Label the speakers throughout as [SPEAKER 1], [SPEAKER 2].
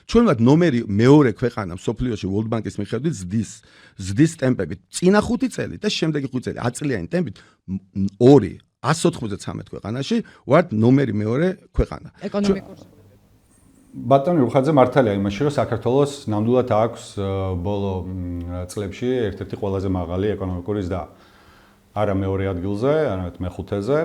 [SPEAKER 1] ჩვენად ნომერი მეორე ქვეყანა მსოფლიოში World Bank-ის მიხედვით ზრდის ტემპებით. წინა 5 წელი და შემდეგი 5 წელი 10 წლიანი ტემპით 193 ქვეყანაში ვართ ნომერი მეორე ქვეყანა.
[SPEAKER 2] ეკონომიკურ
[SPEAKER 3] ბატონი უხაძე მართალია იმაში, რომ საქართველოს ნამდვილად აქვს ბოლო წლებში ერთ-ერთი ყველაზე მაღალი ეკონომიკური ზრდა. არა მეორე ადგილზე, არამედ მეხუთეზე.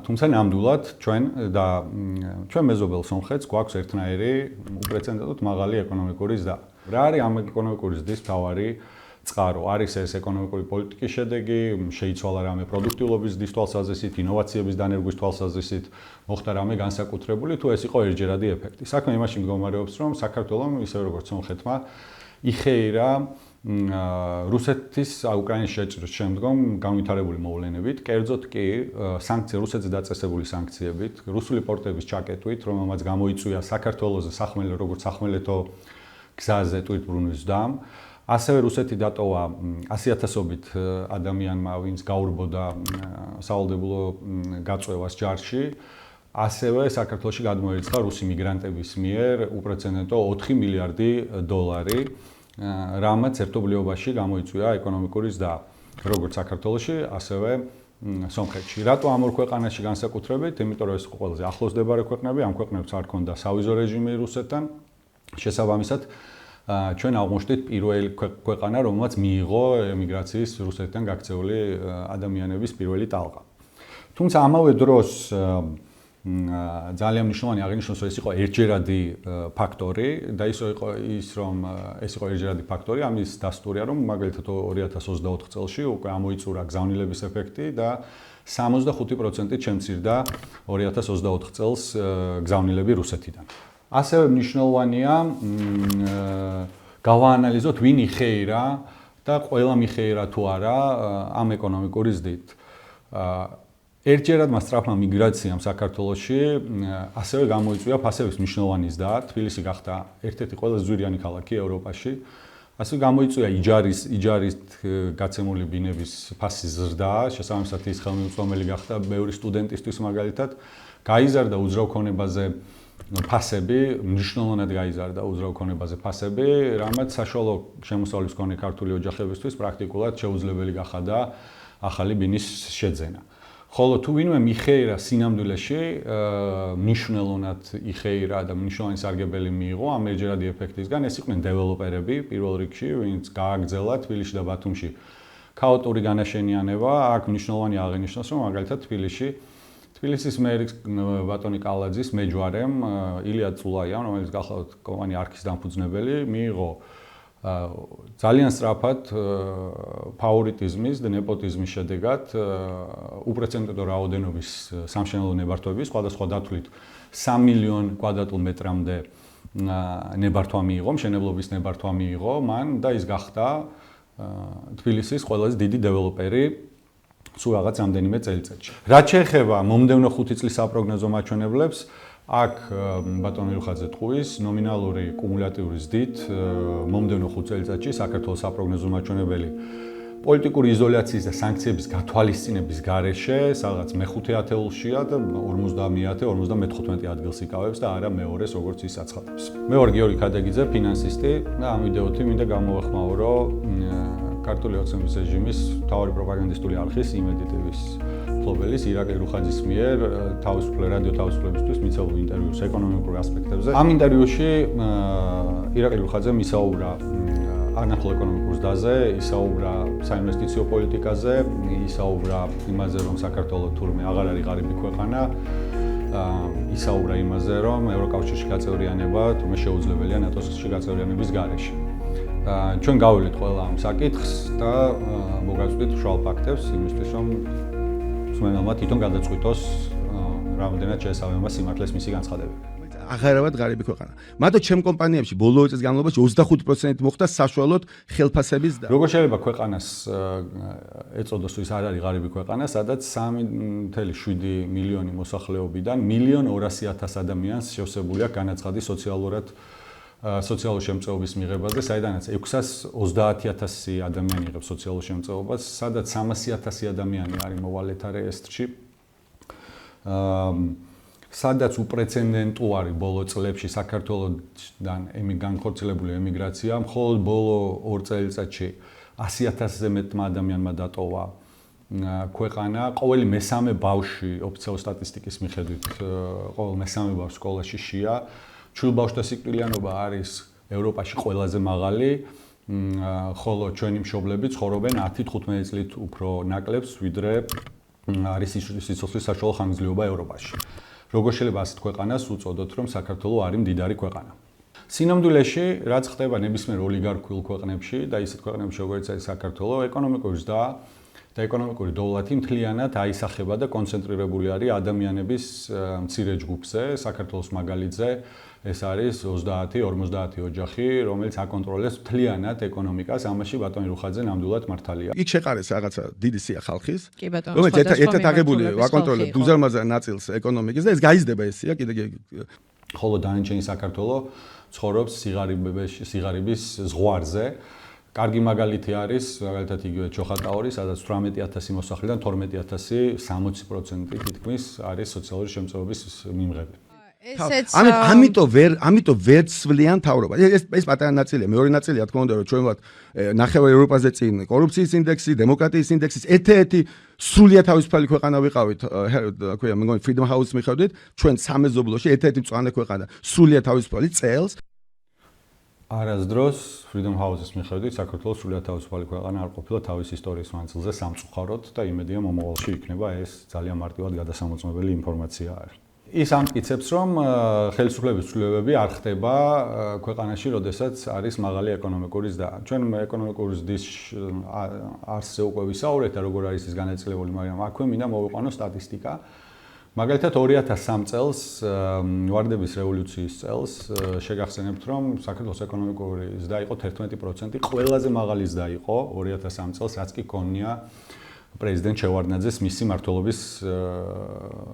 [SPEAKER 3] თუმცა ნამდვილად ჩვენ მეზობელ სომხეთს გვაქვს ერთნაირი უპრეცედენტოდ მაღალი ეკონომიკური ზრდა. რა არის ამ ეკონომიკური ზრდის მთავარი წყარო? არის ეს ეკონომიკური პოლიტიკის შედეგი, შეიცვალა რამე პროდუქტიულობის ზრდის თვალსაზრისით, ინოვაციების დანერგვის თვალსაზრისით, მოხდა რამე განსაკუთრებული, თუ ეს იყო ერთჯერადი ეფექტი. საქმე იმაში მდგომარეობს, რომ საქართველოს ისევე როგორც სომხეთმა იხეირა რუსეთის უკრაინის შეჭრის შემდგომ განვითარებული მოვლენებით, კერძოდ კი რუსეთზე დაწესებული სანქციებით, რუსული პორტების ჩაკეტვით, რომელმაც გამოიწვია საქართველოს როგორც სახმელეთო გზაზე ტვირთბრუნვის ზრდამ. ასევე რუსეთი დატოვა 100,000-ობით ადამიანმა, ვინც გაურბოდა სავალდებულო გაწვევას ჯარში. ასევე საქართველოში გადმოერიცხა რუსი მიგრანტების მიერ უპრეცედენტო 4 მილიარდი დოლარი, რამაც ერთობლიობაში გამოიწვია ეკონომიკური ზრდა, როგორც საქართველოში, ასევე სომხეთში. რატო ამ ორ ქვეყანაში განსაკუთრებით? იმიტომ რომ ეს იყო ყველაზე ახლოსდებარე ქვეყნები, ამ ქვეყნებს არ ჰქონდა სავიზო რეჟიმი რუსეთთან. შესაბამისად, ჩვენ აღმოჩნდით პირველი ქვეყანა, რომელმაც მიიღო ემიგრაციის რუსეთიდან გაქცეული ადამიანების პირველი ტალღა. თუმცა ამავე დროს ძალიან მნიშვნელოვანი აღინიშნოს, რომ ეს იყო ერთჯერადი ფაქტორი და ეს იყო ერთჯერადი ფაქტორი, ამის დასტურია, რომ მაგალითად 2024 წელში უკვე ამოიწურა გზავნილების ეფექტი და 65%-ით შემცირდა 2024 წელს გზავნილები რუსეთიდან. ასევე მნიშვნელოვანია გავაანალიზოთ, ვინ იხეირა და ყველა მიხეირა თუ არა ამ ეკონომიკური ზრდით. ერთჯერად მასწრაფმა მიგრაციამ საქართველოში ასევე გამოიწვია ფასების მნიშვნელოვანი ზრდა. თბილისი გახდა ერთ-ერთი ყველაზე ძვირიანი ქალაქი ევროპაში. ასევე გამოიწვია იჯარით გაცემული ბინების ფასის ზრდა, შესაბამისად ის ხელმისაწვდომელი გახდა ბევრი სტუდენტისთვის მაგალითად. გაიზარდა უძრავ ქონებაზე ფასები, მნიშვნელოვნად გაიზარდა უძრავ ქონებაზე ფასები, რამაც საშუალო შემოსავლის მქონე ქართული ოჯახებისთვის პრაქტიკულად შეუძლებელი გახადა ახალი ბინის შეძენა. ხოლო თუ ვინმე მიხეირა სინამდვილეში, მნიშვნელოვნად იხეირა და მნიშვნელოვანი სარგებელი მიიღო ამ ერთჯერადი ეფექტისგან, ეს იყვნენ დეველოპერები პირველ რიგში, ვინც გააგრძელა თბილისში და ბათუმში ქაოტური განაშენიანება. აქ მნიშვნელოვანი აღინიშნოს, რომ მაგალითად თბილისის მერის ბატონი კალაძის მეჯვარემ ილია წულაიამ, რომელიც გახლავთ კომპანია არქის დამფუძნებელი, მიიღო ძალიან სწრაფად ფავორიტიზმის და ნეპოტიზმის შედეგად უპრეცედენტო რაოდენობის სამშენებლო ნებართვების, სხვადასხვა დათვლით 3 მილიონ კვადრატულ მეტრამდე ნებართვა მიიღო, მშენებლობის ნებართვა მიიღო მან და ის გახდა თბილისის ყველაზე დიდი დეველოპერი სულ რაღაც რამდენიმე წელიწადში. რაც შეეხება მომდევნო 5 წლის საპროგნოზო მაჩვენებლებს, აქ ბატონი რუხაძე ტყუის ნომინალური კუმულატიური ზრდით მომდევნო 5 წელიწადში საქართველოს საპროგნოზო მაჩვენებელი პოლიტიკური იზოლაციის და სანქციების გათვალისწინების გარეშე სადღაც მე-5 ათეულშია და 50-50 ადგილს იკავებს და არა მეორეს, როგორც ის აცხადებს. მე ვარ გიორგი ქადეგიძე, ფინანსისტი და ამ ვიდეოთი მინდა გამოვეხმაო, რომ ქართული ოცნების რეჟიმის მთავარი პროპაგანდისტული არხის იმედი ტევის მფლობელის ირაკლი რუხაძის მიერ რადიო თავისუფლებისთვის მიცემულ ინტერვიუს ეკონომიკურ ასპექტებზე. ამ ინტერვიუში ირაკლი რუხაძე ისაუბრა არნახულ ეკონომიკურ ზრდაზე, ისაუბრა საინვესტიციო პოლიტიკაზე, ისაუბრა იმაზე, რომ საქართველო თურმე აღარ არის ღარიბი ქვეყანა, ისაუბრა იმაზე, რომ ევროკავშირში გაწევრიანება თურმე შეუძლებელია ნატოში გაწევრიანების გარეშე. ჩვენ გავვლით ყველა ამ საკითხს და მოგაწვდით მშრალ ფაქტებს იმისთვის, რომ მსმენელმა თვითონ გადაწყვიტოს რამდენად შეესაბამება სიმართლეს მისი განცხადებები.
[SPEAKER 1] აღარავად ღარიბი ქვეყანა. მათო ჩემ კომპანიებში ბოლო წლის განმავლობაში 25% მოხდა საშუალოდ ხელფასების და
[SPEAKER 3] როგორ შეიძლება ქვეყანას ეწოდოს, ის არ არის ღარიბი ქვეყანა, სადაც 3.7 მილიონი მოსახლეობიდან 1.200.000 ადამიანს შევსებული აქვს განაცხადი სოციალური შემწეობის მიღებაზე, საიდანაც 630.000 ადამიანი იღებს სოციალურ შემწეობას, სადაც 300.000 ადამიანი არის მოვალეთა რეესტრში. სადაც უპრეცედენტო არის ბოლო წლებში საქართველოსთან განხორციელებული ემიგრაცია, მხოლოდ ბოლო 2 წელიწადში 100,000-ზე მეტმა ადამიანმა დატოვა ქვეყანა. ყოველი მესამე ბავშვი ოფიციალური სტატისტიკის მიხედვით ყოველ მესამე ბავშვი სკოლაში შია. ჩვილ ბავშვთა სიკვდილიანობა არის ევროპაში ყველაზე მაღალი, ხოლო ჩვენი მშობლები ცხოვრობენ 10-15 წლით უფრო ნაკლებს, ვიდრე არის სიცოცხლის საშუალო ხანგრძლივობა ევროპაში. როგორ შეიძლება ასეთ ქვეყანას უწოდოთ, რომ საქართველო არის მდიდარი ქვეყანა? სინამდვილეში, რაც ხდება ნებისმიერ ოლიგარქიულ ქვეყნებში და ისეთ ქვეყნებში, როგორც არის საქართველო, ეკონომიკური ზრდა და ეკონომიკური დოვლათი მთლიანად აისახება და კონცენტრირებული არის ადამიანების მცირე ჯგუფზე, საქართველოს მაგალითზე. ეს არის 30-50 ოჯახი, რომელიც აკონტროლებს მთლიანად ეკონომიკას. ამაში ბატონი რუხაძე ნამდვილად მართალია.
[SPEAKER 1] იქ შეყარეს რაღაცა დიდი სია ხალხის,
[SPEAKER 2] კი ბატონო,
[SPEAKER 1] რომელიც ერთად აღებული აკონტროლებს უზარმაზარ ნაწილს ეკონომიკის და ეს გაიზრდება ეს სია კიდე
[SPEAKER 3] ხოლო დანარჩენი საქართველო ცხოვრობს სიღარიბის ზღვარზე. კარგი მაგალითი არის, მაგალითად იგივე ჩოხატაური, სადაც 18,000 მოსახლიდან 12,000 60% თითქმის არის სოციალური შემწეობის მიმღები.
[SPEAKER 1] ამიტომ ვერ ცვლიან თავრობა. ეს პატარა ნაწილია, მეორე ნაწილია თქმა უნდა, რომ ჩვენ ვართ ნახევარ ევროპაზე წინ კორუფციის ინდექსი, დემოკრატიის ინდექსის ერთ-ერთი სრულიად თავისუფალი ქვეყანა ვიყავით, ქვია, მეგონი Freedom House მიხედვით, ჩვენ სამეზობლოში ერთ-ერთი მწვანე ქვეყანა, სრულიად თავისუფალი წელს.
[SPEAKER 3] არასდროს Freedom House-ის მიხედვით საქართველოს სრულიად თავისუფალი ქვეყანა არ ყოფილა თავის ისტორიის მანძილზე სამწუხაროდ და იმედია მომავალში იქნება ეს ძალიან მარტივად გადასამოწმებელი ინფორმაცია არის. ის ამტკიცებს, რომ ხელისუფლების ცვლილებები არ ხდება ქვეყანაში, როდესაც არის მაღალი ეკონომიკური ზრდა. ჩვენ ეკონომიკური ზრდის არსზე უკვე ვისაუბრეთ და როგორ არის ის განაწილებული, მაგრამ აქვე მინდა მოვიყვანო სტატისტიკა. მაგალითად 2003 წელს, ვარდების რევოლუციის წელს, შეგახსენებთ, რომ საქართველოს ეკონომიკური ზრდა იყო 11%, ყველაზე მაღალი ზრდა იყო 2003 წელს, რაც კი ქონია პრეზიდენტ შევარდნაძეს მისი მმართველობის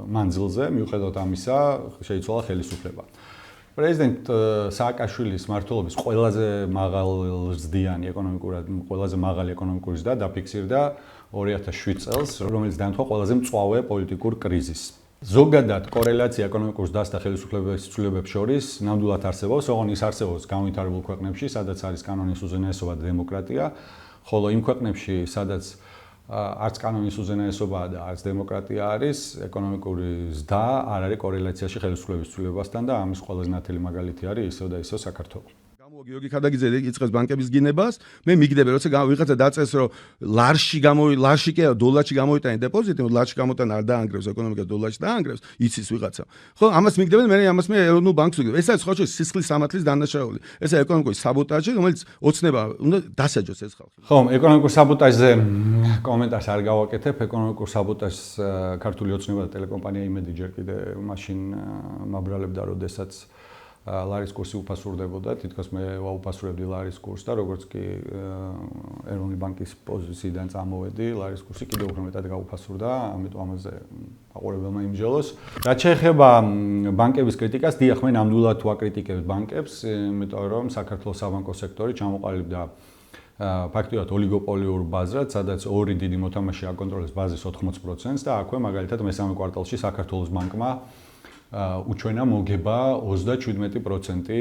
[SPEAKER 3] მანძილზე, მიუხედავად ამისა, შეიცვალა ხელისუფლება. პრეზიდენტ სააკაშვილის მმართველობის ყველაზე მაღალზრდიანი ეკონომიკურად, ყველაზე მაღალი ეკონომიკური ზრდა დაფიქსირდა 2007 წელს, რომელიც დაემთხვა ყველაზე მწვავე პოლიტიკურ კრიზისს. ზოგადად კორელაცია ეკონომიკურ ზრდას და ხელისუფლების ცვლილებებს შორის ნამდვილად არსებობს, ოღონდ ის არსებობს განვითარებულ ქვეყნებში, სადაც არის კანონის უზენაესობა და დემოკრატია, ხოლო იმ ქვეყნებში, სადაც არც კანონის უზენაესობაა და არც დემოკრატია არის, ეკონომიკური ზრდა არ არის კორელაციაში ხელისუფლების ცვლილებასთან და ამის ყველაზე ნათელი მაგალითი არის ისევ და ისევ საქართველო. გიორგი ქადაგიძე იწყებს ბანკების გინებას, მე მიგდები, როცა ვიღაცა დაწეს, რომ ლარში კი დოლარში გამოიტანა დეპოზიტი, ლარში გამოტანა არ დაანგრევს ეკონომიკას, დოლარში დაანგრევს, იცის ვიღაცა. ხო, ამას მიგდებენ, მე ეროვნულ ბანკს ვიგებ. ეს არის ხოჭო სისხლის სამართლის დანაშაული. ეს არის ეკონომიკური საბოტაჟი, რომელიც ოცნება უნდა დასაჯოს ეს ხალხი. ხო, ეკონომიკურ საბოტაჟზე კომენტარს არ გავაკეთებ, ეკონომიკურ საბოტაჟს ქართული ოცნება და ტელეკომპანია იმედი ჯერ კიდე მაშინ მაბრალებდა, როდესაც ლარის კურსი უფასურდებოდა, თითქოს მე ვაუფასურებდი ლარის კურსს და როგორც კი ეროვნული ბანკის პოზიციიდან წამოვედი, ლარის კურსი კიდევ უფრო მეტად გაუფასურდა, ამიტომ ამაზე აყურებელმა იმჯელოს. რაც შეეხება ბანკების კრიტიკას, დიახ, მე ნამდვილად ვაკრიტიკებ ბანკებს, იმიტომ რომ საქართველოს საბანკო სექტორი ჩამოყალიბდა ფაქტიურად ოლიგოპოლიურ ბაზრად, სადაც ორი დიდი მოთამაშე აკონტროლებს ბაზის 80%-ს და აქვე მაგალითად მესამე კვარტალში საქართველოს ბანკმა უჩვენა მოგება 37%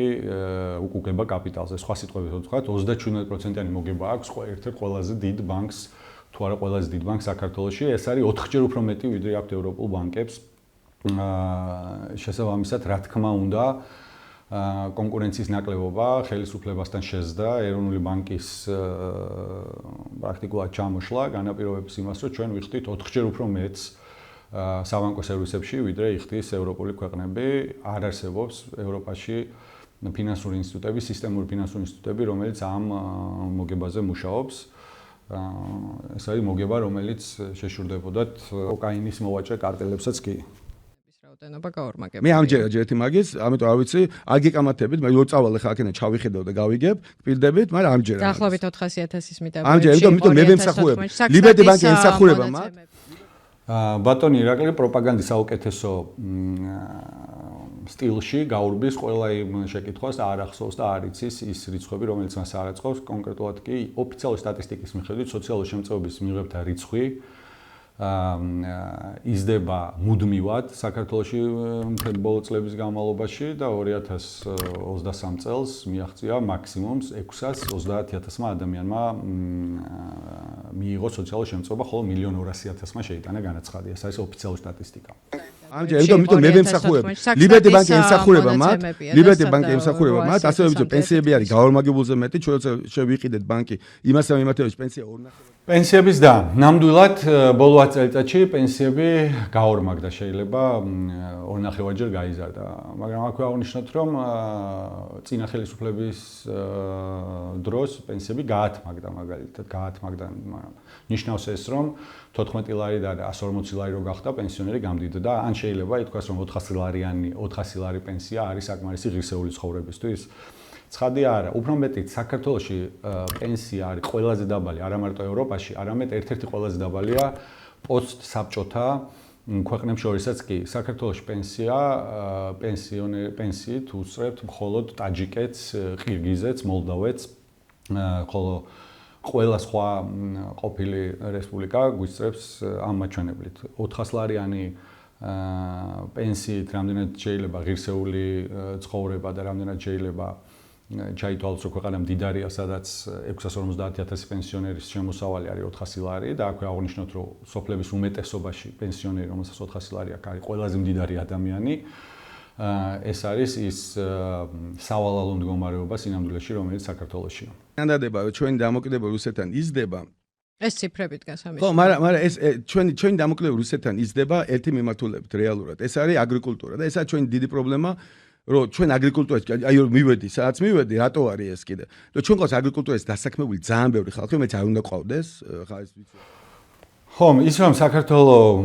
[SPEAKER 3] უკუგება კაპიტალზე. სხვა სიტყვებით ვთქვათ, 37%-იანი მოგება აქვს ერთ-ერთ ყველაზე დიდ ბანკს, თუ არა ყველაზე დიდ ბანკს საქართველოში. ეს არის 4-ჯერ უფრო მეტი, ვიდრე აქვს ევროპულ ბანკებს. შესაბამისად, რა თქმა უნდა, კონკურენციის ნაკლებობა ხელისუფლებასთან შეძდა, ეროვნული ბანკის პრაქტიკულად ჩამოშლა, განაპირობებს იმას, რომ ჩვენ ვიხდით 4-ჯერ უფრო მეტს საბანკო სერვისებში, ვიდრე იხდის ევროპული ქვეყნები. არ არსებობს ევროპაში ფინანსური ინსტიტუტები, სისტემური ფინანსური ინსტიტუტები, რომელიც ამ მოგებაზე მუშაობს. ეს არის მოგება, რომელიც შეშურდებოდათ კოკაინის მოვაჭრე კარტელებსაც კი.
[SPEAKER 2] რაოდენობა გაორმაგებული.
[SPEAKER 1] მე ამჯერად ერთი მაგის, ამიტომ არ ვიცი, არ გეკამათებით, მე რო წავალ ხა აქედან ჩავიხედავ და გავიგებ, გპირდებით, მაგრამ ამჯერად.
[SPEAKER 2] დაახლოებით 400,000-ის მიტა.
[SPEAKER 1] ამჯერად, იმიტომ მე ვემსახურებ. ლიბერტი ბანკი ემსახურება მათ.
[SPEAKER 3] ბატონი ირაკლი პროპაგანდის საუკეთესო სტილში გაურბის ყველა იმ შეკითხვას და არ ახსოვს და არ იცის ის რიცხვები, რომელიც მას არ აწყობს, კონკრეტულად კი ოფიციალური სტატისტიკის მიხედვით სოციალური შემწეობის მიღებთა რიცხვი იზრდება მუდმივად საქართველოში მთელი ბოლო წლების განმავლობაში და 2023 წელს მიაღწია მაქსიმუმს 630,000 ადამიანმა მიიღო სოციალური შემწეობა, ხოლო 1,200,000-მა შეიტანა განაცხადი. ეს არის ოფიციალური სტატისტიკა.
[SPEAKER 1] ამიტომ მე ვემსახურებ ლიბერტი ბანკი ემსახურება მათ, ლიბერტი ბანკი ემსახურება მათ, ასევე ვიცი პენსიები არის გაორმაგებულზე მეტი, ჩვენ შევიყიდეთ ბანკი იმასთან მიმართებაში პენსია 2.5
[SPEAKER 3] პენსიების და ნამდვილად ბოლო 10 წელიწადში პენსიები გაორმაგდა, შეიძლება 2.5-ჯერ გაიზარდა, მაგრამ აქვე აღნიშნოთ, რომ წინა ხელისუფლების დროს პენსიები გაათმაგდა, მაგალითად გაათმაგდა, ნიშნავს ეს, რომ 14 ლარიდან 140 ლარი რო გახდა პენსიონერი გამდიდდა, ან შეიძლება ითქვას, რომ 400 ლარი პენსია არის საკმარისი ღირსეული ცხოვრებისთვის. ცხადია არა, უფრო მეტიც საქართველოში პენსია არის ყველაზე დაბალი, არა მარტო ევროპაში, არამედ ერთ-ერთი ყველაზე დაბალია პოსტსაბჭოთა ქვეყნებს შორისაც კი. საქართველოში პენსიით უსწრებთ მხოლოდ ტაჯიკეთს, ყირგიზეთს, მოლდოვეთს, ხოლო ყველა სხვა ყოფილი რესპუბლიკა გვისწრებს ამ მაჩვენებლით. 400 ლარიანი პენსიით რამდენად შეიძლება ღირსეული ცხოვრება და რამდენად შეიძლება ჩაითვალოს, რომ ქვეყანა მდიდარია, სადაც 650,000 პენსიონერის შემოსავალი არის 400 ლარი და აქვე აღნიშნოთ, რომ სოფლების უმეტესობაში პენსიონერი, რომელსაც 400 ლარი აქვს, არის ყველაზე მდიდარი ადამიანი. ეს არის ის სავალალო მდგომარეობა სინამდვილეში, რომელიც საქართველოშია.
[SPEAKER 1] ნანადება ჩვენი დამოკიდებულება რუსეთთან იზრდება.
[SPEAKER 2] ეს ციფრებით გასამის.
[SPEAKER 1] ხო, მაგრამ ეს ჩვენი დამოკიდებულება რუსეთთან იზრდება ერთი მიმართულებით რეალურად. ეს არის აგრიკულტურა და ეს არის ჩვენი დიდი პრობლემა. რომ ჩვენ აგრიკულტურაში აი რომ მივედი, სადაც მივედი, რატო არის ეს კიდე? რომ ჩვენ ყავს აგრიკულტურაში დასაქმებული ძალიან ბევრი ხალხი, რომელიც არ უნდა ყავდეს, ხა ეს ვიცი.
[SPEAKER 3] ხო, ის რომ საქართველოს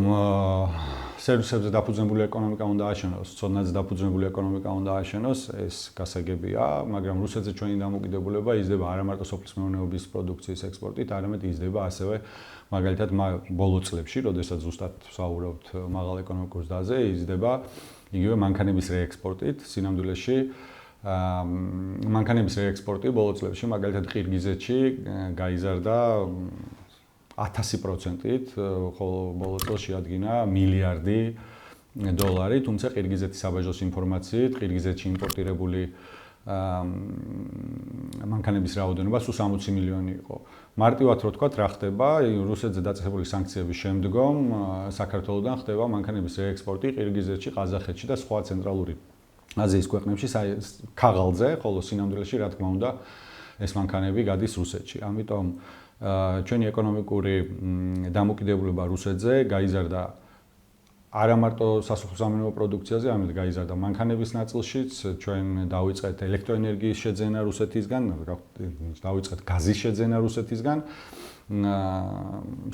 [SPEAKER 3] სერვისებზე დაფუძნებული ეკონომიკა უნდა აშენოს, ცოდნაზე დაფუძნებული ეკონომიკა უნდა აშენოს, ეს გასაგებია, მაგრამ რუსეთზე ჩვენი დამოკიდებულება იზრდება არა მარტო სოფლის მეურნეობის პროდუქციის ექსპორტით, არამედ იზრდება ასევე მაგალითად ბოლო წლებში, როდესაც ზუსტად ვსაუბრობთ მაღალ ეკონომიკურ ზრდაზე, იზრდება იგივე მანქანების რეექსპორტით, სინამდვილეში მანქანების რეექსპორტი ბოლო წლებში მაგალითად ყირგიზეთში გაიზარდა 1000%-ით, ხოლო ბოლო წელს შეადგინა მილიარდი დოლარი, თუმცა ყირგიზეთის საბაჟოს ინფორმაციით, ყირგიზეთში იმპორტირებული მანქანების რაოდენობა სულ 60 მილიონი იყო. მარტივად რო თქვა, რა ხდება, რუსეთზე დაწესებული სანქციების შემდგომ საქართველოსდან ხდება მანქანების რეექსპორტი ყირგიზეთში, ყაზახეთში და სხვა ცენტრალური აზიის ქვეყნებში ქაღალდზე, ხოლო სინამდვილეში რა თქმა უნდა ეს მანქანები გადის რუსეთში. ამიტომ ჩვენი ეკონომიკური დამოკიდებულება რუსეთზე გაიზარდა არა მარტო სასოფლო-სამეურნეო პროდუქციაზე, არამედ გაიზარდა მანქანების ნაწილშიც, ჩვენ დავიწყეთ ელექტროენერგიის შეძენა რუსეთისგან, დავიწყეთ გაზის შეძენა რუსეთისგან.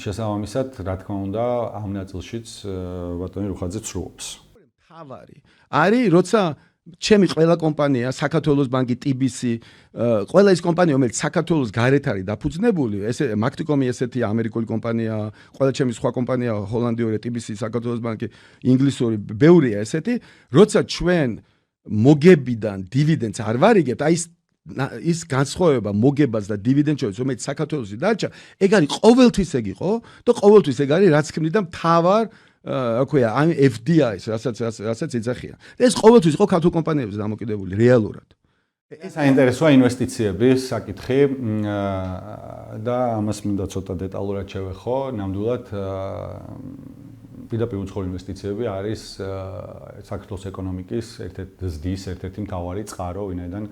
[SPEAKER 3] შესაბამისად, რა თქმა უნდა, ამ ნაწილშიც ბატონი რუხაძე ცრუობს.
[SPEAKER 1] თავარი არის, როცა ჩემი ყველა კომპანია, საქართველოს ბანკი, TBC, ყველა ის კომპანია, რომელიც საქართველოს გარეთ არის დაფუძნებული, ესე Macticom ესეთი ამერიკული კომპანია, ყველა ჩემი სხვა კომპანია, ჰოლანდიური, TBC, საქართველოს ბანკი, ინგლისური, ბევრია ესეთი, როცა ჩვენ მოგებიდან დივიდენდს არ ვარიგებთ, აი ის განსხვავება მოგებას და დივიდენდს შორის, რომელიც საქართველოსი დარჩა, ეგ არის ყოველთვის ეგ იყო და ყოველთვის ეგ არის, რაც ქმნიდა მთავარ აქვეა ამ FDI-ს, რასაც ეძახიან. ეს ყოველთვის იყო ქართულ კომპანიებზე დამოკიდებული რეალურად.
[SPEAKER 3] ეს საინტერესოა ინვესტიციების საკითხი და ამას მინდა ცოტა დეტალურად შევეხო. ნამდვილად პირდაპირ უცხოური ინვესტიციები არის საქართველოს ეკონომიკის ერთ-ერთი მთავარი წყარო, ვინაიდან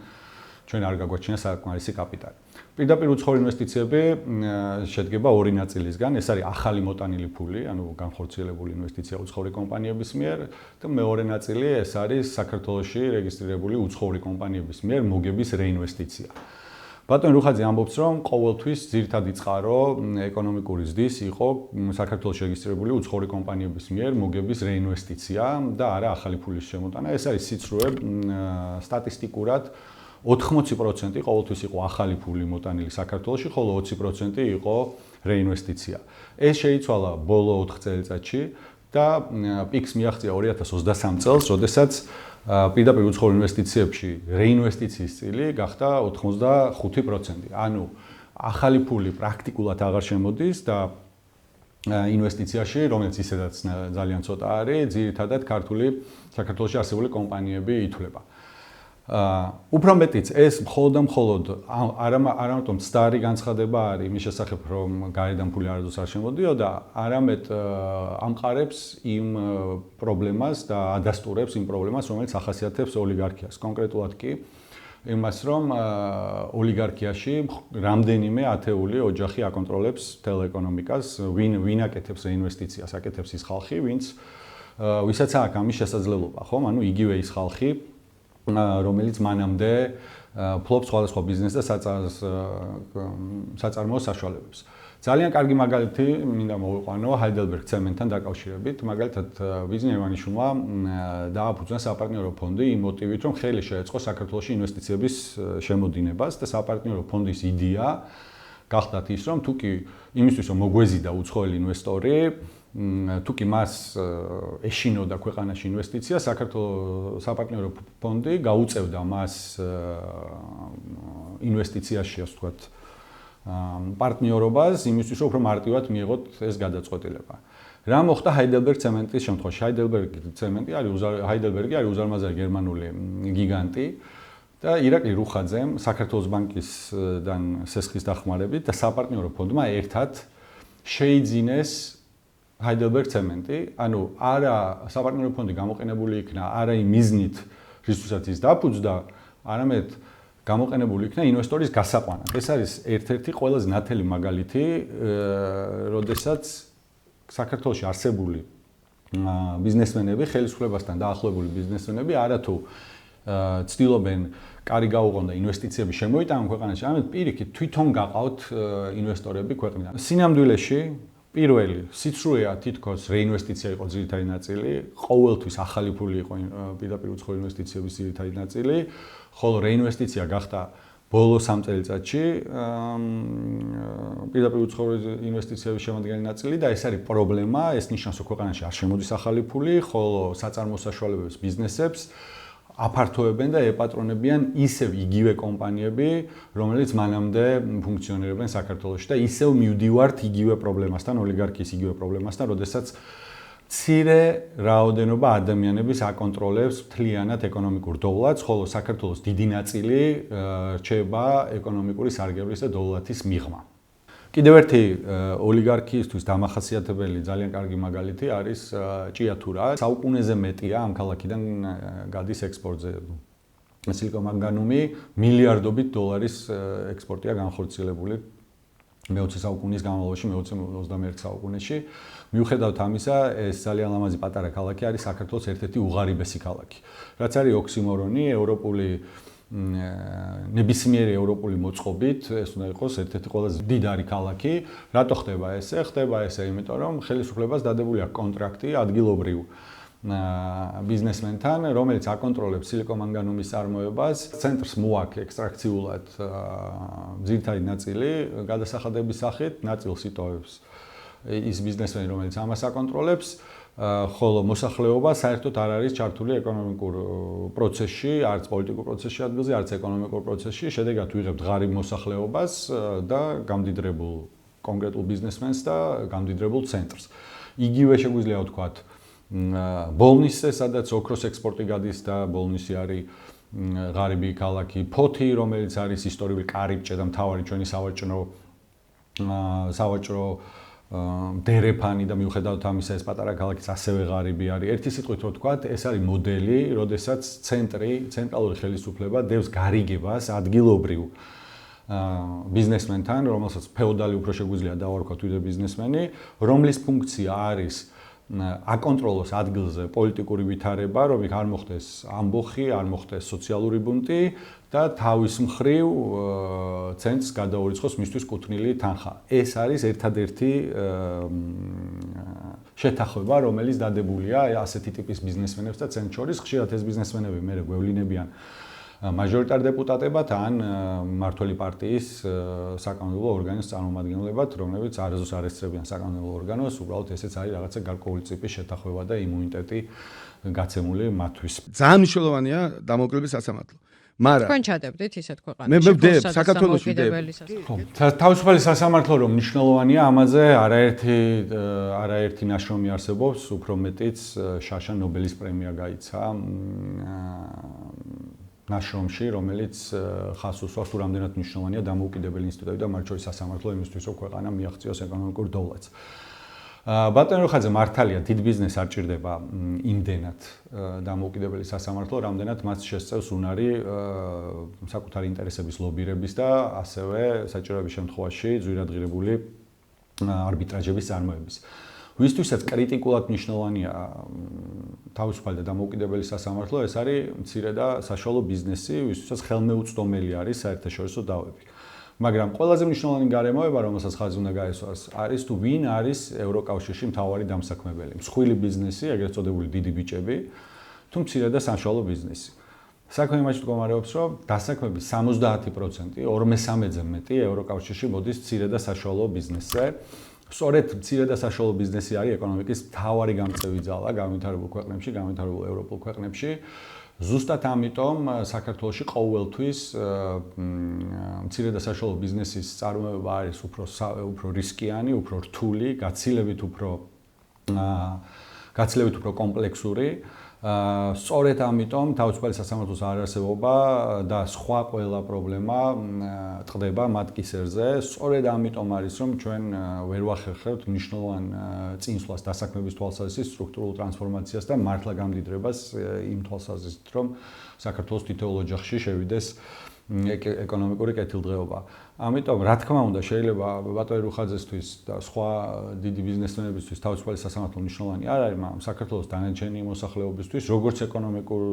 [SPEAKER 3] ჩვენ არ გაგვაჩნია საკმარისი კაპიტალი. პირდაპირ უცხოური ინვესტიციები შედგება ორი ნაწილისგან, ეს არის ახალი მოტანილი ფული, ანუ განხორციელებული ინვესტიცია უცხოური კომპანიების მიერ და მეორე ნაწილი ეს არის საქართველოში რეგისტრირებული უცხოური კომპანიების მიერ მოგების რეინვესტიცია. ბატონ რუხაძე ამბობს, რომ ყოველთვის ძირითადი წყარო ეკონომიკური ზრდის იყო საქართველოში რეგისტრირებული უცხოური კომპანიების მიერ მოგების რეინვესტიცია და არა ახალი ფულის შემოტანა. ეს არის სიცრუე სტატისტიკურად 80% ყოველთვის იყო ახალი ფული მოტანილი საქართველოში, ხოლო 20% იყო რეინვესტიცია. ეს შეიცვალა ბოლო 4 წელიწადში და პიკს მიაღწია 2023 წელს, როდესაც პირდაპირ უცხოურ ინვესტიციებში რეინვესტიციის წილი გახდა 85%. ანუ ახალი ფული პრაქტიკულად აღარ შემოდის და ინვესტიციაში, რომელიც ისედაც ძალიან ცოტა არის, ძირითადად საქართველოში არსებული კომპანიები ითვლება. უფრო მეტიც ეს მხოლოდ არამარტო მცდარი განცხადება არის იმის შესახებ, რომ გარედან ფული არასდროს არ შემოდიოდა, არამედ ამყარებს იმ პრობლემას და ადასტურებს იმ პრობლემას, რომელიც ახასიათებს ოლიგარქიას. კონკრეტულად კი იმას, რომ ოლიგარქიაში რამდენიმე ათეული ოჯახი აკონტროლებს თელეკონომიკას, ვინ აკეთებს რეინვესტიციას, აკეთებს ის ხალხი, ვისაც აქვს ამის შესაძლებლობა, ხო? ანუ იგივე ის ხალხი, რომელიც მანამდე ფლობს სხვადასხვა ბიზნეს და საწარმოო საშუალებებს. ძალიან კარგი მაგალითი მინდა მოვიყვანო Heidelberg Cement-თან დაკავშირებით. მაგალითად, ვიზნიერ ივანიშვილმა დააფუძნა საპარტნიორო ფონდი იმ მოტივით, რომ ხელი შეეწყო საქართველოში ინვესტიციების შემოდინებას და საპარტნიორო ფონდის იდეა გახდათ ის, რომ თუკი იმისთვის რომ მოგვეზიდა უცხოელი ინვესტორი, თუკი მას ეშინოდა ქვეყანაში ინვესტიცია, საქართველოს საპარტნიორო ფონდი გაუწევდა მას ინვესტიციაში, ასე ვთქვათ, პარტნიორობას იმისთვის, რომ უფრო მარტივად მიიღოთ ეს გადაწყვეტილება. რა მოხდა Heidelberg Cement-ის შემთხვევაში? Heidelberg Cement-ი არის უზარმაზარი გერმანული გიგანტი და ირაკლი რუხაძემ საქართველოს ბანკისგან სესხის დახმარებით და საპარტნიორო ფონდმა ერთად შეიძინეს Heidelberg Cement-ი, ანუ არა საპარტნიორო ფონდი გამოყენებული იქნა არა იმ მიზნით, რისთვისაც ის დაფუძნდა, არამედ გამოყენებული იქნა ინვესტორის გასაყვანად. ეს არის ერთ-ერთი ყველაზე ნათელი მაგალითი, როდესაც საქართველოში არსებული ბიზნესმენები, ხელისუფლებასთან დაახლოებული ბიზნესმენები არათუ ცდილობენ კარი გაუღონ და ინვესტიციები შემოიტანონ ქვეყანაში, არამედ პირიქით თვითონ გაყავთ ინვესტორები ქვეყნიდან. სინამდვილეში პირველი სიცრუეა თითქოს რეინვესტიცია იყო ძირითადი ნაწილი, ყოველთვის ახალი ფული იყო პირდაპირ უცხო ინვესტიციების ძირითადი ნაწილი, ხოლო რეინვესტიცია გახდა ბოლო 3 წელიწადში პირდაპირ უცხო ინვესტიციების შემადგენელი ნაწილი და ეს არის პრობლემა, ეს ნიშნავს, რომ ქვეყანაში არ შემოდის ახალი ფული, ხოლო საწარმოო საშუალებებს ბიზნესებს აფართოებენ და ეპატრონებიან ისევ იგივე კომპანიები, რომელიც მანამდე ფუნქციონირებენ საქართველოში და ისევ მივდივართ იგივე პრობლემასთან, ოლიგარქიის იგივე პრობლემასთან, როდესაც მცირე რაოდენობა ადამიანების აკონტროლებს მთლიანად ეკონომიკურ დოვლათს, ხოლო საქართველოს დიდი ნაწილი რჩება ეკონომიკური სარგებლის და დოვლათის მიღმა. კიდევ ერთი ოლიგარქიისთვის დამახასიათებელი ძალიან კარგი მაგალითი არის ჭიათურა. საუკუნეზე მეტია ამ ქალაქიდან გადის ექსპორტზე. სილიკომანგანუმი მილიარდობით დოლარის ექსპორტია განხორციელებული მე-20 საუკუნის განმავლობაში, მე-21 საუკუნეში. მიუხედავად ამისა, ეს ძალიან ლამაზი პატარა ქალაქი არის საქართველოს ერთ-ერთი უღარიბესი ქალაქი. რაც არის ოქსიმორონი, ევროპული ნებისმიერი ევროპული მოწყობით, ეს უნდა იყოს ერთ-ერთი ყველაზე დიდარი ქალაქი. რატო ხდება ესე? ხდება ესე, იმიტომ რომ ხელისუფლებას დადებული აქვს კონტრაქტი ადგილობრივ ბიზნესმენთან, რომელიც აკონტროლებს სილიკომანგანუმის წარმოებას, ცენტრს მოაქვს ექსტრაქციულად ძირითადი ნაწილი გადასახადების სახით, ნაწილს იტოვებს ის ბიზნესმენი, რომელიც ამას აკონტროლებს, ხოლო მოსახლეობა საერთოდ არ არის ჩართული ეკონომიკურ პროცესში, არც პოლიტიკურ პროცესში ადგილზე, არც ეკონომიკურ პროცესში, შედეგად ვიღებთ ღარიბ მოსახლეობას და გამდიდრებულ კონკრეტულ ბიზნესმენს და გამდიდრებულ ცენტრს. იგივე შეგვიძლია ვთქვათ ბოლნისზე, სადაც ოქროს ექსპორტი გადის და ბოლნისი არის ღარიბი ქალაქი, ფოთი, რომელიც არის ისტორიული კარიბჭე და მთავარი ჩვენი სავაჭრო დერეფანი და მიუხედავად ამისა ეს პატარა ქალაქიც ასევე ღარიბი არის. ერთი სიტყვით რო ვთქვათ, ეს არის მოდელი, როდესაც ცენტრალური ხელისუფლება დევს გარიგებას ადგილობრივ ბიზნესმენთან, რომელსაც ფეოდალი უფრო შეგვიძლია დავარქვათ ვიდრე ბიზნესმენი, რომლის ფუნქცია არის აკონტროლოს ადგილზე პოლიტიკური ვითარება, რომ არ მოხდეს ამბოხი, არ მოხდეს სოციალური ბუნტი და თავის მხრივ ცენტრს გადაურიცხოს მისთვის კუთვნილი თანხა. ეს არის ერთადერთი შეთანხმება, რომელიც დადებულია ასეთი ტიპის ბიზნესმენებს და ცენტრს შორის. ხშირად ეს ბიზნესმენები მერე გვევლინებიან მაჟორიტარ დეპუტატებად ან მმართველი პარტიის საკანონმდებლო ორგანოს წარმომადგენლებად, რომლებიც არასდროს არ ესწრებიან საკანონმდებლო ორგანოს, უბრალოდ ესეც არის რაღაცა გარკვეული ტიპის შეთანხმება და იმუნიტეტი გაცემული მათთვის.
[SPEAKER 1] ძალიან მნიშვნელოვანია დამოუკიდებლობის სასამართლო. მაგრამ
[SPEAKER 2] თქვენ ჩადებდით ისეთ ქვეყანაში.
[SPEAKER 1] მე ვდებ საქართველოში ვდებ.
[SPEAKER 3] ხო, თავისუფალი სასამართლო რომ მნიშვნელოვანია, ამაზე არაერთი ნაშრომი არსებობს, უფრო მეტიც შაშა ნობელის პრემია გაიცა ნაშრომში, რომელიც ხაზს უსვამს თუ რამდენად მნიშვნელოვანია დამოუკიდებელი ინსტიტუტები და მათ შორის სასამართლო იმისთვის, რომ ქვეყანა მიაღწიოს ეკონომიკურ დოვლეთს. ბატონო ხაძე მართალია, დიდ ბიზნესს არ ჭირდება იმდენად დამოუკიდებელი სასამართლო, რამდენად მას შესწევს უნარი საკუთარი ინტერესების ლობირების და ასევე საჭიროების შემთხვევაში ძვირადღირებული არბიტრაჟების წარმოების. ვისთვისაც კრიტიკულად მნიშვნელოვანია თავისუფალი და დამოუკიდებელი სასამართლო, ეს არის მცირე და საშუალო ბიზნესი, ვისთვისაც ხელმეუწვდომელი არის საერთაშორისო დავები. მაგრამ ყველაზე მნიშვნელოვანი გარემოება, რომელსაც ხაზი უნდა გაესვას, არის თუ ვინ არის ევროკავშირში მთავარი დამსაქმებელი. მსხვილი ბიზნესი, ეგრეთ წოდებული დიდი ბიჭები, თუ მცირე და საშუალო ბიზნესი. საქმე იმაში მდგომარეობს, რომ დასაქმების 70%, 2/3-ზე მეტი ევროკავშირში მოდის მცირე და საშუალო ბიზნესზე. სწორედ მცირე და საშუალო ბიზნესი არის ეკონომიკის მთავარი გამწევი ძალა განვითარებულ ქვეყნებში, განვითარებულ ევროპულ ქვეყნებში. ზუსტად ამიტომ საქართველოში ყოველთვის მცირე და საშუალო ბიზნესის წარმოება არის უფრო რისკიანი, უფრო რთული, გაცილებით უფრო კომპლექსური. სწორედ ამიტომ თავისუფალი სასამართლოს არარსებობა და სხვა ყველა პრობლემა ტყდება მათ კისერზე. სწორედ ამიტომ არის რომ ჩვენ ვერ ვახერხებთ მნიშვნელოვან წინსვლას დასაქმების თვალსაზრისით, სტრუქტურულ ტრანსფორმაციას და მართლა გამდიდრებას იმ თვალსაზრისით, რომ საქართველოს თითოეულ ოჯახში შევიდეს ეკონომიკური კეთილდღეობა. ამიტომ რა თქმა უნდა შეიძლება ბატონი რუხაძესთვის და სხვა დიდი ბიზნესმენებისთვის თავისუფალი სასამართლო მნიშვნელოვანი არ არის, მაგრამ საქართველოს დანარჩენი მოსახლეობისთვის, როგორც ეკონომიკურ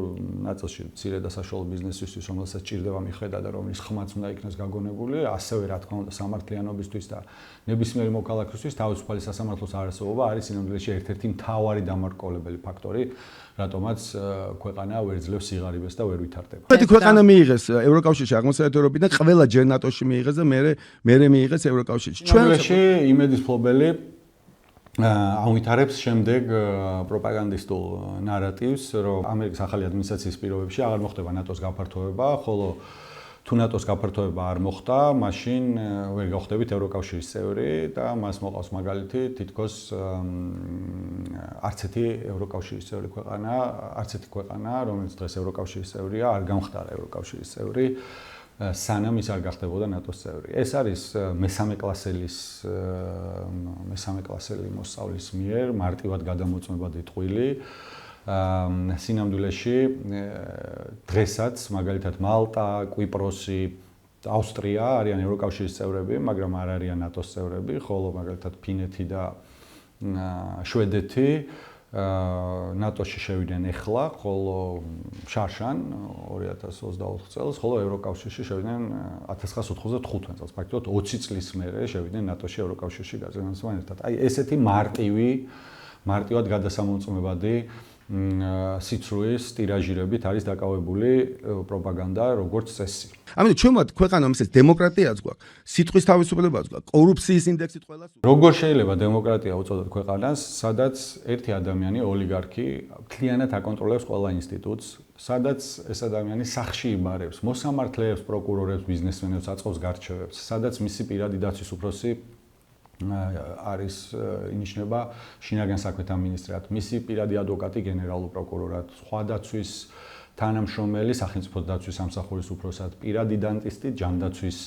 [SPEAKER 3] ნაწილში მცირე და საშუალო ბიზნესისთვის, რომელსაც ჭირდება მიხედა და რომლის ხმაც უნდა იქნას გაგონებული, ასევე რა თქმა უნდა სამართლიანობისთვის და ნებისმიერი მოქალაქისთვის თავისუფალი სასამართლოს არარსებობა არის სინამდვილეში ერთ-ერთი მთავარი დამარკოლებელი ფაქტორი, რატომაც ქვეყანა ვერ ძლევს სიღარიბეს და ვერ ვითარდება.
[SPEAKER 1] მეტი ქვეყანა მიიღეს ევროკავშირში აღმოსავლეთ ევროპიდან, ყველა ჯერ ნატოში მიიღეს და მე მიიღეს ევროკავშირში.
[SPEAKER 3] ჩვენში იმედის მფლობელი ავითარებს შემდეგ პროპაგანდისტულ ნარატივს, რომ ამერიკის ახალი ადმინისტრაციის პირობებში აღარ მოხდება ნატოს გაფართოება, ხოლო თუ ნატოს გაფართოება არ მოხდა, მაშინ ვერ გავხდებით ევროკავშირის წევრი და მას მოყავს მაგალითი თითქოს არც ერთი ევროკავშირის წევრი ქვეყანა, არც ერთი ქვეყანა, რომელიც დღეს ევროკავშირის წევრია, არ გამხდარა ევროკავშირის წევრი. სანამ ის არ გახდებოდა ნატოს წევრი. ეს არის მესამე კლასელი მოსწავლის მიერ მარტივად გადამოწმებადი ტყვილი. სინამდვილეში დღესაც მაგალითად მალტა, კვიპროსი, ავსტრია არიან ევროკავშირის წევრები, მაგრამ არ არიან ნატოს წევრები, ხოლო მაგალითად ფინეთი და შვედეთი ნატოში შევიდნენ ახლა, ხოლო შარშან 2024 წელს, ხოლო ევროკავშირში შევიდნენ 1995 წელს, ფაქტობრივად 20 წლის მერე შევიდნენ ნატოში ევროკავშირში გაზრდასთან ერთად. აი ესეთი მარტივად გადასამომწმებადი სიცრუის ტირაჟირებით არის დაკავებული პროპაგანდა როგორც წესი.
[SPEAKER 1] ამიტომ ჩვენმა ქვეყანამ ისე დემოკრატიაც გვაქვს, სიტყვის თავისუფლებაც გვაქვს, კორუფციის ინდექსით ყველას.
[SPEAKER 3] როგორ შეიძლება დემოკრატია უწოდოთ ქვეყანას, სადაც ერთი ადამიანი, ოლიგარქი, მთლიანად აკონტროლებს ყველა ინსტიტუტს, სადაც ეს ადამიანი სახლში იბარებს, მოსამართლეებს, პროკურორებს, ბიზნესმენებს აწყობს გარჩევებს, სადაც მისი პირადი დაცვის უფროსი არის ინიშნება შინაგან საქმეთა მინისტრად, მისი პირადი ადვოკატი გენერალურ პროკურორად, სხვა დაცვის თანამშრომელი სახელმწიფო დაცვის სამსახურის უფროსად, პირადი დანტისტი ჯანდაცვის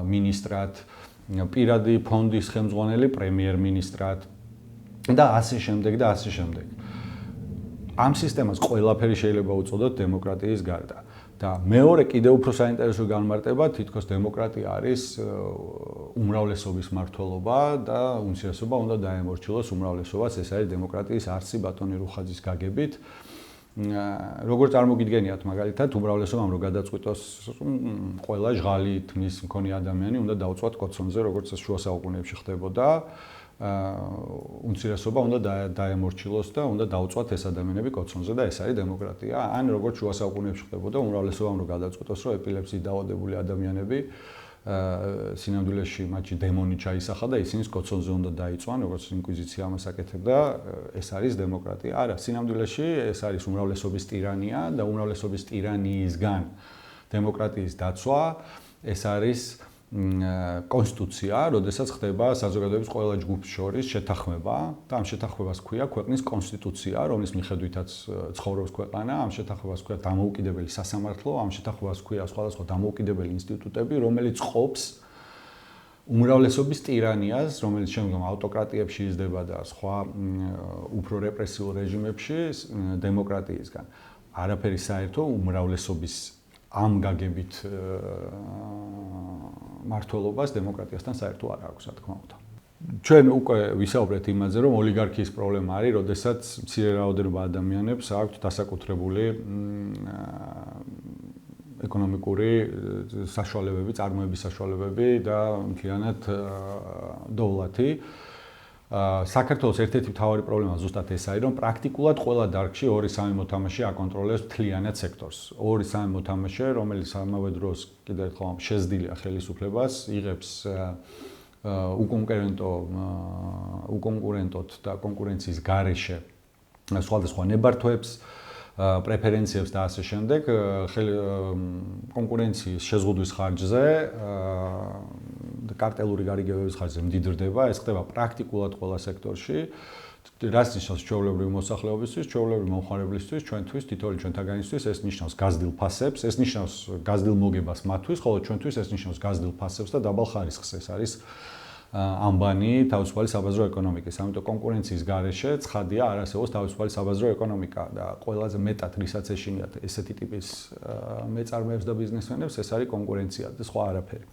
[SPEAKER 3] მინისტრად, პირადი ფონდის ხელმძღვანელი პრემიერ-მინისტრად და ასე შემდეგ და ასე შემდეგ. ამ სისტემას ყველაფერი შეიძლება უწოდოთ დემოკრატიის გარდა. და მეორე კიდევ უფრო საინტერესო განმარტება თითქოს დემოკრატია არის უმრავლესობის მმართველობა და უმცირესობა უნდა დაემორჩილოს უმრავლესობას, ეს არის დემოკრატიის არსი ბატონი რუხაძის გაგებით. როგორ წარმოგიდგენიათ მაგალითად უმრავლესობამ რო გადაწყვიტოს ყველა ჟღალით მის მქონე ადამიანი უნდა დაუწვათ კოცონზე, როგორც ეს შუა საუკუნეებში ხდებოდა. უმცირესობა უნდა დაემორჩილოს და უნდა დაუწვათ ეს ადამიანები კოცონზე და ეს არის დემოკრატია. ან როგორც შუა საუკუნეებში ხდებოდა უმრავლესობამ რო გადაწყვიტოს, რომ ეპილეფსიით დაავადებული ადამიანები სინამდვილეში მათი დემონი ჩაისახა და ისინი კოცონზე უნდა დაიწვან, როგორც ინკვიზიცია ამას აკეთებდა, ეს არის დემოკრატია. არა, სინამდვილეში ეს არის უმრავლესობის ტირანია და უმრავლესობის ტირანიისგან დემოკრატიის დაცვა, ეს არის კონსტიტუცია, როდესაც ხდება საზოგადოების ყველა ჯგუფის შორის შეთანხმება და ამ შეთანხმებას ქვია ქვეყნის კონსტიტუცია, რომლის მიხედვითაც ცხოვრობს ქვეყანა, ამ შეთანხმებას ქვია დამოუკიდებელი სასამართლო, ამ შეთანხმებას ქვია სხვადასხვა დამოუკიდებელი ინსტიტუტები, რომელიც ყოფს უმრავლესობის ტირანიას, რომელიც შემდგომ ავტოკრატიებში იზრდება და სხვა უფრო რეპრესიულ რეჟიმებში დემოკრატიისგან. არაფერი საერთო უმრავლესობის ამ გაგებით მართლობას დემოკრატიასთან საერთო არ აქვს, რა თქმა უნდა. ჩვენ უკვე ვისაუბრეთ იმაზე, რომ ოლიგარქიის პრობლემა არის, როდესაც მცირე რაოდენობა ადამიანებს აქვთ დასაკუთრებული ეკონომიკური საშუალებები, წარმოების საშუალებები და მთლიანად დოვლათი. საქართველოს ერთ-ერთი მთავარი პრობლემა ზუსტად ეს არის, რომ პრაქტიკულად ყველა დარგში 2-3 მოთამაშე აკონტროლებს მთლიანად სექტორს. 2-3 მოთამაშე, რომელიც ამავე დროს კიდევ ერთხელ შეზდილია ხელისუფლებას, იღებს უკონკურენტოდ და კონკურენციის გარეშე სხვადასხვა ნებართვებს, პრეფერენციებს და ასე შემდეგ, კონკურენციის შეზღუდვის ხარჯზე კარტელური გარიგებების ხარჯზე მდიდრდება, ეს ხდება პრაქტიკულად ყველა სექტორში. რაც ნიშნავს ჩვეულებრივი მოსახლეობისთვის, ჩვეულებრივი მომხმარებლისთვის, ჩვენთვის, თითოეული ჩვენთაგანისთვის, ეს ნიშნავს გაზრდილ ფასებს, ეს ნიშნავს გაზრდილ მოგებას მათთვის, ხოლო ჩვენთვის ეს ნიშნავს გაზრდილ ფასებს და დაბალ ხარისხს. ეს არის ამბანი თავისუფალი საბაზრო ეკონომიკის. ამიტომ კონკურენციის გარეშე ცხადია არ არსებობს თავისუფალი საბაზრო ეკონომიკა და ყველაზე მეტად რისაც ეშინიათ ესეთი ტიპის მეწარმეებს და ბიზნესმენებს, ეს არის კონკურენცია და სხვა არაფერი.